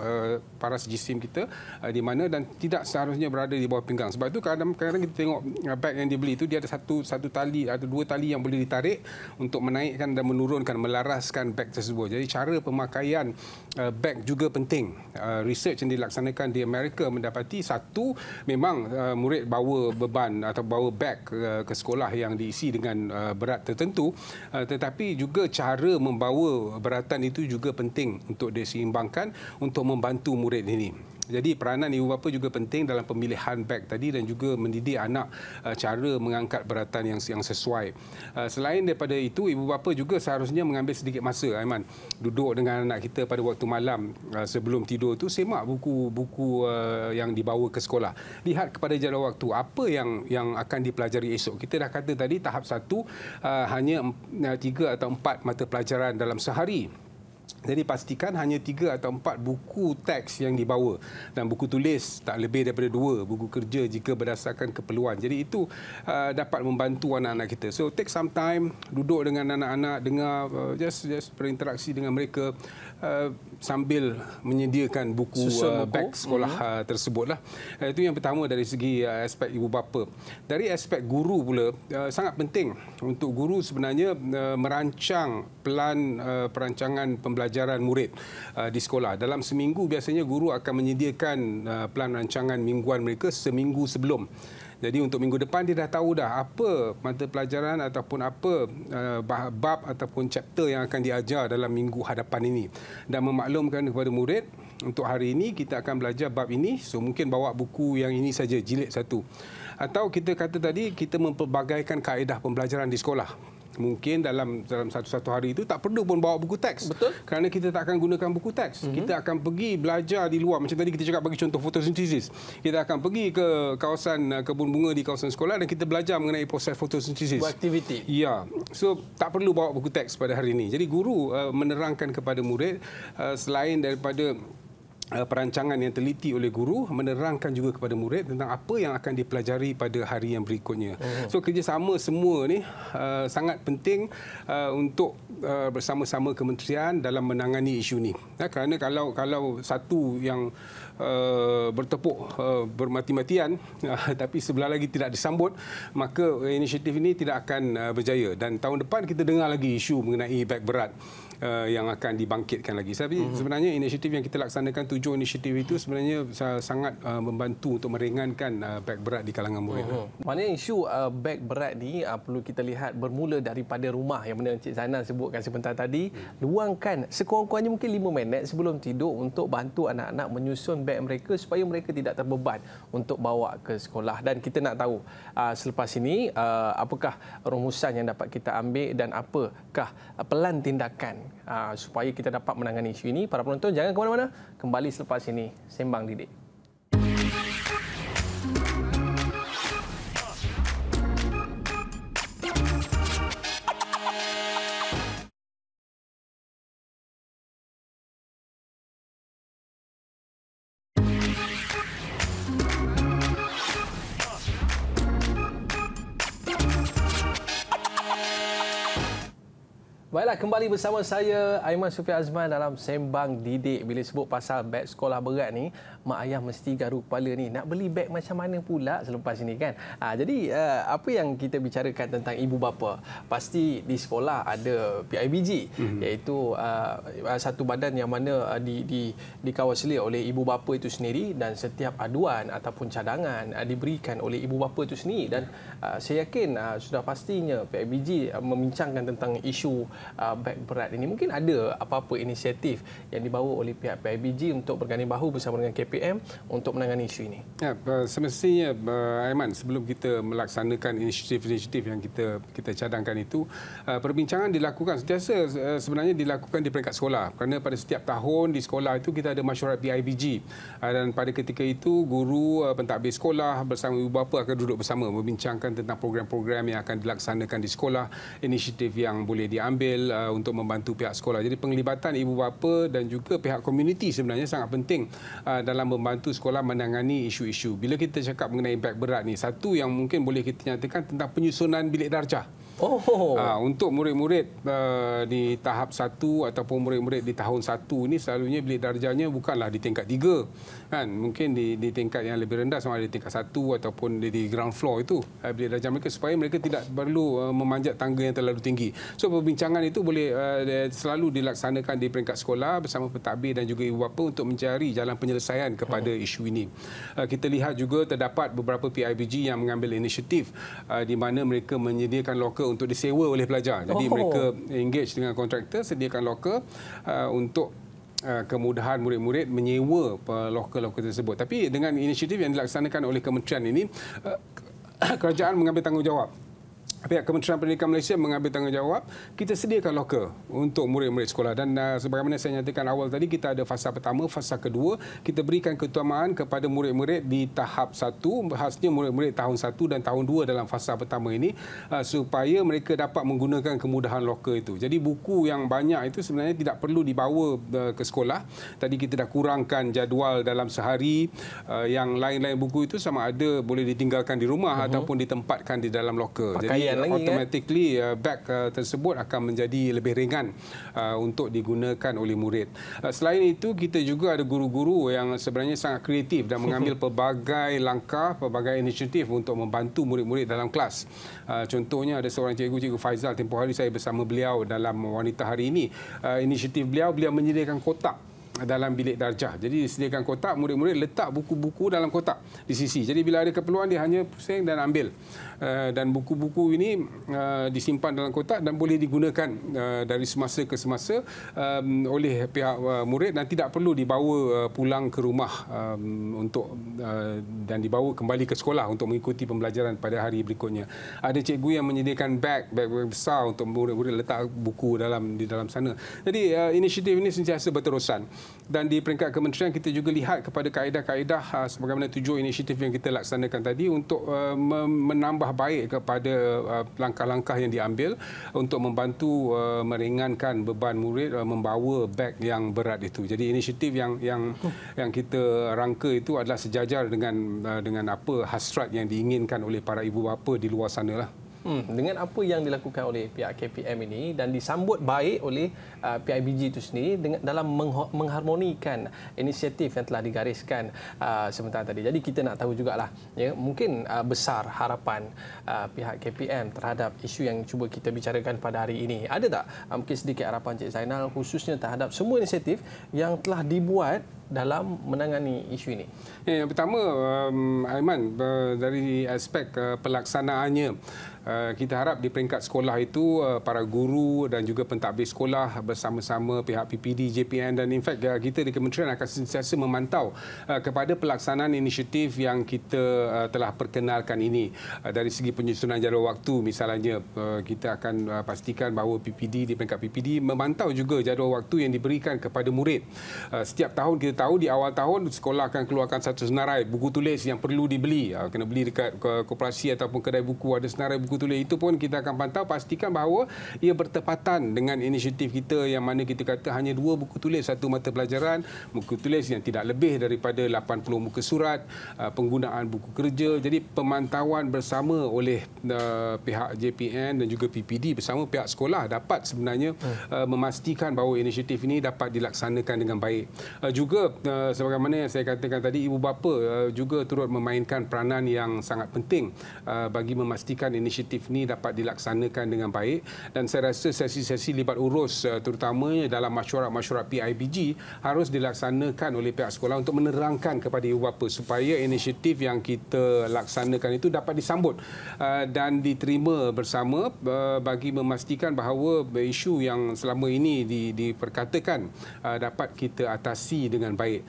paras jisim kita di mana, dan tidak seharusnya berada di bawah pinggang. Sebab itu kadang-kadang kita tengok beg yang dibeli itu dia ada satu tali, ada 2 tali yang boleh ditarik untuk menaikkan dan menurunkan, melaraskan beg tersebut. Jadi cara pemakaian beg juga penting. Research yang dilaksanakan di Amerika mendapati satu, memang murid bawa beban atau bawa beg ke sekolah yang diisi dengan berat tertentu, tetapi juga cara membawa beratan itu juga penting untuk diseimbangkan untuk membantu murid ini. Jadi peranan ibu bapa juga penting dalam pemilihan beg tadi dan juga mendidik anak cara mengangkat beratan yang sesuai. Selain daripada itu, ibu bapa juga seharusnya mengambil sedikit masa, Aiman, duduk dengan anak kita pada waktu malam sebelum tidur tu, semak buku-buku yang dibawa ke sekolah. Lihat kepada jadual waktu apa yang akan dipelajari esok. Kita dah kata tadi tahap 1 hanya 3 atau 4 mata pelajaran dalam sehari. Jadi pastikan hanya 3 atau 4 buku teks yang dibawa dan buku tulis tak lebih daripada 2 buku kerja jika berdasarkan keperluan. Jadi itu dapat membantu anak-anak kita. So take some time, duduk dengan anak-anak, dengar, just berinteraksi dengan mereka sambil menyediakan buku beg sekolah tersebutlah. Itu yang pertama dari segi aspek ibu bapa. Dari aspek guru pula sangat penting untuk guru sebenarnya merancang perancangan pembelajaran murid di sekolah. Dalam seminggu biasanya guru akan menyediakan pelan rancangan mingguan mereka seminggu sebelum. Jadi untuk minggu depan dia dah tahu dah apa mata pelajaran ataupun apa bab ataupun chapter yang akan diajar dalam minggu hadapan ini. Dan memaklumkan kepada murid, untuk hari ini kita akan belajar bab ini, so mungkin bawa buku yang ini saja, jilid 1. Atau kita kata tadi, kita mempelbagaikan kaedah pembelajaran di sekolah. Mungkin dalam satu hari itu tak perlu pun bawa buku teks. Betul. Kerana kita tak akan gunakan buku teks. Kita akan pergi belajar di luar. Macam tadi kita cakap bagi contoh fotosintesis. Kita akan pergi ke kawasan kebun bunga di kawasan sekolah dan kita belajar mengenai proses fotosintesis. Buat aktiviti. Ya. So tak perlu bawa buku teks pada hari ini. Jadi guru menerangkan kepada murid selain daripada perancangan yang teliti oleh guru, menerangkan juga kepada murid tentang apa yang akan dipelajari pada hari yang berikutnya. So kerjasama semua ni sangat penting untuk bersama-sama kementerian dalam menangani isu ni. Kerana kalau satu yang bertepuk bermati-matian tapi sebelah lagi tidak disambut, maka inisiatif ini tidak akan berjaya. Dan tahun depan kita dengar lagi isu mengenai beg berat yang akan dibangkitkan lagi. Tapi sebenarnya inisiatif yang kita laksanakan, 7 inisiatif itu sebenarnya sangat membantu untuk meringankan beg berat di kalangan murid. Maknanya isu beg berat ni perlu kita lihat bermula daripada rumah, yang mana Encik Zainal sebutkan sebentar tadi. Luangkan sekurang-kurangnya mungkin 5 minit sebelum tidur untuk bantu anak-anak menyusun beg mereka supaya mereka tidak terbeban untuk bawa ke sekolah. Dan kita nak tahu selepas ini apakah rumusan yang dapat kita ambil dan apakah pelan tindakan supaya kita dapat menangani isu ini. Para penonton jangan ke mana-mana. Kembali selepas ini Sembang Didik. Baiklah, kembali bersama saya Aiman Sufian Azman dalam Sembang Didik. Bila sebut pasal beg sekolah berat ni, mak ayah mesti garuk kepala ni. Nak beli beg macam mana pula selepas ini kan? Jadi apa yang kita bicarakan tentang ibu bapa? Pasti di sekolah ada PIBG, iaitu satu badan yang mana dikawal selia oleh ibu bapa itu sendiri, dan setiap aduan ataupun cadangan diberikan oleh ibu bapa itu sendiri. Dan saya yakin sudah pastinya PIBG membincangkan tentang isu beg berat ini. Mungkin ada apa-apa inisiatif yang dibawa oleh pihak PIBG untuk berganding bahu bersama dengan KPM untuk menangani isu ini. Ya, semestinya Aiman, sebelum kita melaksanakan inisiatif-inisiatif yang kita cadangkan itu, perbincangan dilakukan sentiasa sebenarnya dilakukan di peringkat sekolah. Kerana pada setiap tahun di sekolah itu kita ada mesyuarat PIBG, dan pada ketika itu guru, pentadbir sekolah bersama ibu bapa akan duduk bersama membincangkan tentang program-program yang akan dilaksanakan di sekolah, inisiatif yang boleh diambil untuk membantu pihak sekolah. Jadi penglibatan ibu bapa dan juga pihak komuniti sebenarnya sangat penting dalam membantu sekolah menangani isu-isu. Bila kita cakap mengenai beg berat ni, satu yang mungkin boleh kita nyatakan tentang penyusunan bilik darjah. Untuk murid-murid di tahap 1 ataupun murid-murid di tahun 1 ini, selalunya bilik darjahnya bukanlah di tingkat 3 kan, mungkin di tingkat yang lebih rendah, sama ada di tingkat 1 ataupun di ground floor itu bilik darjah mereka, supaya mereka tidak perlu memanjat tangga yang terlalu tinggi. So perbincangan itu boleh selalu dilaksanakan di peringkat sekolah bersama pentadbir dan juga ibu bapa untuk mencari jalan penyelesaian kepada isu ini. Kita lihat juga terdapat beberapa PIBG yang mengambil inisiatif di mana mereka menyediakan loker untuk disewa oleh pelajar. Jadi mereka engage dengan kontraktor, sediakan loker untuk kemudahan murid-murid menyewa loker-loker tersebut. Tapi dengan inisiatif yang dilaksanakan oleh kementerian ini, kerajaan mengambil tanggungjawab pihak Kementerian Pendidikan Malaysia mengambil tanggungjawab. Kita sediakan loker untuk murid-murid sekolah dan sebagaimana saya nyatakan awal tadi, kita ada fasa pertama, fasa kedua. Kita berikan keutamaan kepada murid-murid di tahap 1, khasnya murid-murid tahun 1 dan tahun 2 dalam fasa pertama ini, supaya mereka dapat menggunakan kemudahan loker itu. Jadi buku yang banyak itu sebenarnya tidak perlu dibawa ke sekolah. Tadi kita dah kurangkan jadual dalam sehari. Yang lain-lain buku itu sama ada boleh ditinggalkan di rumah ataupun ditempatkan di dalam loker. Jadi automatically beg tersebut akan menjadi lebih ringan untuk digunakan oleh murid. Selain itu, kita juga ada guru-guru yang sebenarnya sangat kreatif dan mengambil pelbagai langkah, pelbagai inisiatif untuk membantu murid-murid dalam kelas. Contohnya ada seorang cikgu Faizal, tempoh hari saya bersama beliau dalam Wanita Hari ini. Inisiatif beliau menyediakan kotak dalam bilik darjah. Jadi disediakan kotak, murid-murid letak buku-buku dalam kotak di sisi. Jadi bila ada keperluan, dia hanya pusing dan ambil. Dan buku-buku ini disimpan dalam kotak dan boleh digunakan dari semasa ke semasa oleh pihak murid dan tidak perlu dibawa pulang ke rumah dan dibawa kembali ke sekolah untuk mengikuti pembelajaran pada hari berikutnya. Ada cikgu yang menyediakan beg besar untuk murid-murid letak buku di dalam sana. Jadi inisiatif ini sentiasa berterusan. Dan di peringkat kementerian, kita juga lihat kepada kaedah-kaedah sebagaimana 7 inisiatif yang kita laksanakan tadi untuk menambah baik kepada langkah-langkah yang diambil untuk membantu meringankan beban murid membawa beg yang berat itu. Jadi inisiatif yang kita rangka itu adalah sejajar dengan apa hasrat yang diinginkan oleh para ibu bapa di luar sana lah. Dengan apa yang dilakukan oleh pihak KPM ini dan disambut baik oleh PIBG itu sendiri dalam mengharmonikan inisiatif yang telah digariskan sebentar tadi. Jadi kita nak tahu jugalah, ya, mungkin besar harapan pihak KPM terhadap isu yang cuba kita bicarakan pada hari ini. Ada tak mungkin sedikit harapan Cik Zainal khususnya terhadap semua inisiatif yang telah dibuat dalam menangani isu ini? Yang pertama, Aiman, dari aspek pelaksanaannya, kita harap di peringkat sekolah itu para guru dan juga pentadbir sekolah bersama-sama pihak PPD, JPN dan in fact kita di kementerian akan sentiasa memantau kepada pelaksanaan inisiatif yang kita telah perkenalkan ini. Dari segi penyusunan jadual waktu misalnya, kita akan pastikan bahawa PPD di peringkat PPD memantau juga jadual waktu yang diberikan kepada murid. Setiap tahun kita tahu di awal tahun sekolah akan keluarkan satu senarai buku tulis yang perlu dibeli. Kena beli dekat koperasi ataupun kedai buku, ada senarai buku tulis. Itu pun kita akan pantau, pastikan bahawa ia bertepatan dengan inisiatif kita yang mana kita kata hanya 2 buku tulis satu mata pelajaran, buku tulis yang tidak lebih daripada 80 muka surat, penggunaan buku kerja. Jadi pemantauan bersama oleh pihak JPN dan juga PPD bersama pihak sekolah dapat sebenarnya memastikan bahawa inisiatif ini dapat dilaksanakan dengan baik. Juga sebagaimana yang saya katakan tadi, ibu bapa juga turut memainkan peranan yang sangat penting bagi memastikan inisiatif ini dapat dilaksanakan dengan baik. Dan saya rasa sesi-sesi libat urus terutamanya dalam masyarakat PIBG harus dilaksanakan oleh pihak sekolah untuk menerangkan kepada ibu bapa supaya inisiatif yang kita laksanakan itu dapat disambut dan diterima bersama bagi memastikan bahawa isu yang selama ini diperkatakan dapat kita atasi dengan baik.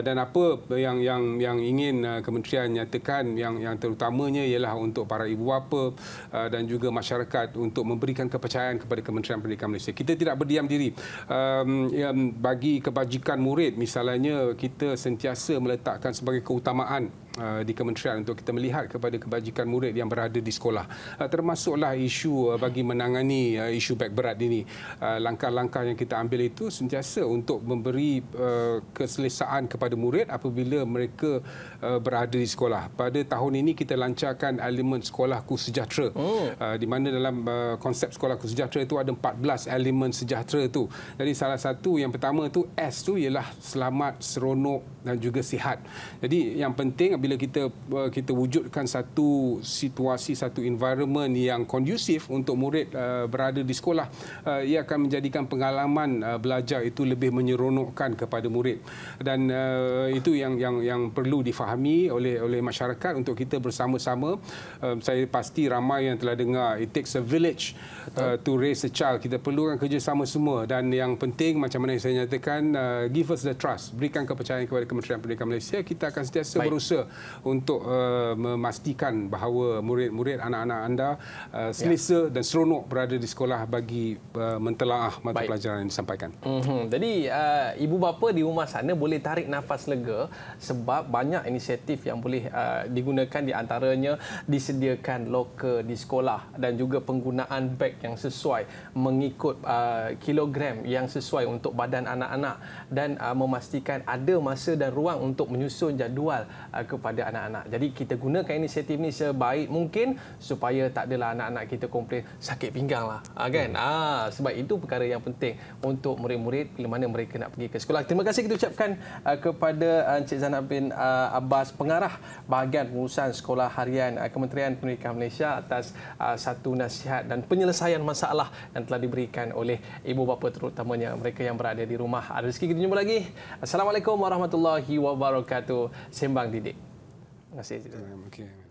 Dan apa yang ingin kementerian nyatakan yang terutamanya ialah untuk para ibu bapa dan juga masyarakat untuk memberikan kepercayaan kepada Kementerian Pendidikan Malaysia. Kita tidak berdiam diri. Bagi kebajikan murid misalnya, kita sentiasa meletakkan sebagai keutamaan di kementerian untuk kita melihat kepada kebajikan murid yang berada di sekolah. Termasuklah isu bagi menangani isu beg berat ini. Langkah-langkah yang kita ambil itu sentiasa untuk memberi keselesaan kepada murid apabila mereka berada di sekolah. Pada tahun ini kita lancarkan elemen sekolahku sejahtera. Di mana dalam konsep sekolahku sejahtera itu ada 14 elemen sejahtera itu. Jadi salah satu yang pertama itu S tu ialah selamat, seronok dan juga sihat. Jadi yang penting bila kita wujudkan satu situasi, satu environment yang kondusif untuk murid berada di sekolah, ia akan menjadikan pengalaman belajar itu lebih menyeronokkan kepada murid. Dan itu yang perlu difahami oleh masyarakat untuk kita bersama-sama. Saya pasti ramai yang telah dengar it takes a village to raise a child. Kita perlukan kerjasama semua dan yang penting macam mana yang saya nyatakan, give us the trust, berikan kepercayaan kepada Kementerian Pendidikan Malaysia. Kita akan sentiasa berusaha untuk memastikan bahawa murid-murid anak-anak anda selesa dan seronok berada di sekolah bagi mentelaah mata pelajaran yang disampaikan. Jadi ibu bapa di rumah sana boleh tarik nafas lega sebab banyak inisiatif yang boleh digunakan, di antaranya disediakan loker di sekolah dan juga penggunaan beg yang sesuai mengikut kilogram yang sesuai untuk badan anak-anak dan memastikan ada masa dan ruang untuk menyusun jadual kepada anak-anak. Jadi kita gunakan inisiatif ini sebaik mungkin supaya tak adalah anak-anak kita komplain sakit pinggang lah, kan? Sebab itu perkara yang penting untuk murid-murid bila mana mereka nak pergi ke sekolah. Terima kasih kita ucapkan kepada Encik Zainab bin Abbas, pengarah bahagian pengurusan sekolah harian Kementerian Pendidikan Malaysia, atas satu nasihat dan penyelesaian masalah yang telah diberikan oleh ibu bapa, terutamanya mereka yang berada di rumah. Ada rezeki kita jumpa lagi. Assalamualaikum warahmatullahi wabarakatuh. Sembang Didik. Terima kasih.